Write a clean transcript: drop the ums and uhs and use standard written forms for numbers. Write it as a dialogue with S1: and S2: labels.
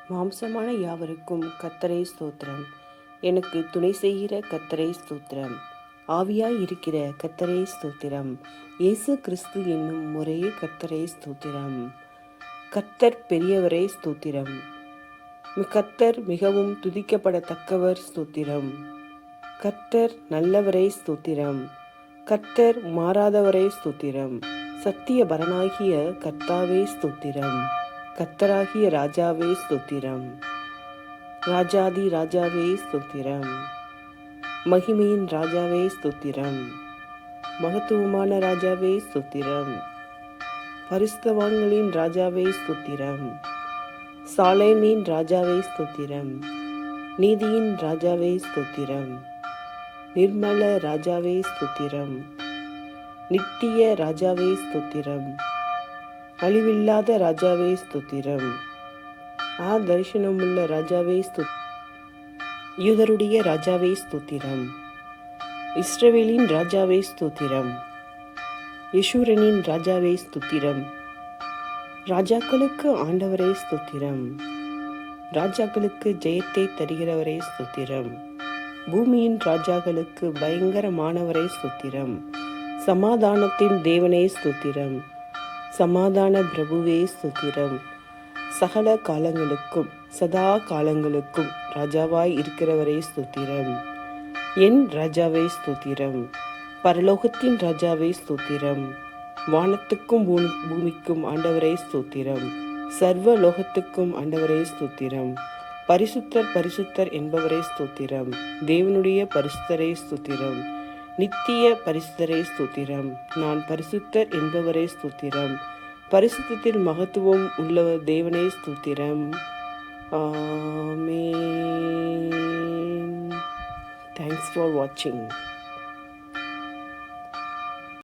S1: மாம்சமான யாவருக்கும் கர்த்தரே ஸ்தோத்திரம். எனக்கு துணை செய்கிற கர்த்தரே ஸ்தோத்திரம். ஆவியாய் இருக்கிற கர்த்தரே ஸ்தோத்திரம். இயேசு கிறிஸ்து என்னும் ஒரே கர்த்தரே ஸ்தோத்திரம். கர்த்தர் பெரியவரே ஸ்தோத்திரம். கர்த்தர் மிகவும் துதிக்கப்படத்தக்கவர் ஸ்தோத்திரம். கர்த்தர் நல்லவரே ஸ்தோத்திரம். கர்த்தர் மாறாதவரே ஸ்தோத்திரம். சத்திய பரனாகிய கர்த்தாவே ஸ்தோத்திரம். கர்த்தராகிய ராஜாவே ஸ்தோத்திரம். ராஜாதி ராஜாவே ஸ்தோத்திரம். மகிமையின் ராஜாவே ஸ்தோத்திரம். மகத்துவமான ராஜாவே ஸ்தோத்திரம். பரிசுத்தவான்களின் ராஜாவே ஸ்தோத்திரம். சாலேமின் ராஜாவே ஸ்தோத்திரம். நீதியின் ராஜாவே ஸ்தோத்திரம். நிர்மல ராஜாவே ஸ்தோத்திரம். நித்திய ராஜாவே ஸ்தோத்திரம். அழிவில்லாத ராஜாவே ஸ்தோத்திரம். தரிசனமுள்ள ராஜாவே யூதருடைய ராஜாவே ஸ்தோத்திரம். இஸ்ரவேலின் ராஜாவே ஸ்தோத்திரம். யெஷூரனின் ராஜாவே ஸ்தோத்திரம். ராஜாக்களுக்கு ஆண்டவரே ஸ்தோத்திரம். ராஜாக்களுக்கு ஜெயத்தை தருகிறவரே ஸ்தோத்திரம். பூமியின் ராஜாக்களுக்கு பயங்கரமானவரே ஸ்தோத்திரம். சமாதானத்தின் தேவனே ஸ்தோத்திரம். சமாதான பிரபுவே ஸ்தோத்திரம். சகல காலங்களுக்கும் சதா காலங்களுக்கும் ராஜாவாய் இருக்கிறவரே ஸ்தோத்திரம். என் ராஜாவே ஸ்தோத்திரம். பரலோகத்தின் ராஜாவே ஸ்தோத்திரம். வானத்துக்கும் பூமிக்கும் ஆண்டவரே ஸ்தோத்திரம். சர்வ லோகத்துக்கும் ஆண்டவரே ஸ்தோத்திரம். பரிசுத்தர் பரிசுத்தர் என்பவரே ஸ்தோத்திரம். தேவனுடைய பரிசுத்தரே ஸ்தோத்திரம். நித்திய பரிசுத்தரே ஸ்தோத்திரம். நான் பரிசுத்தர் என்பவரே ஸ்தோத்திரம். பரிசுத்தத்தில் மகத்துவம் உள்ள தேவனே ஸ்தோத்திரம். ஆமென். Thanks for watching.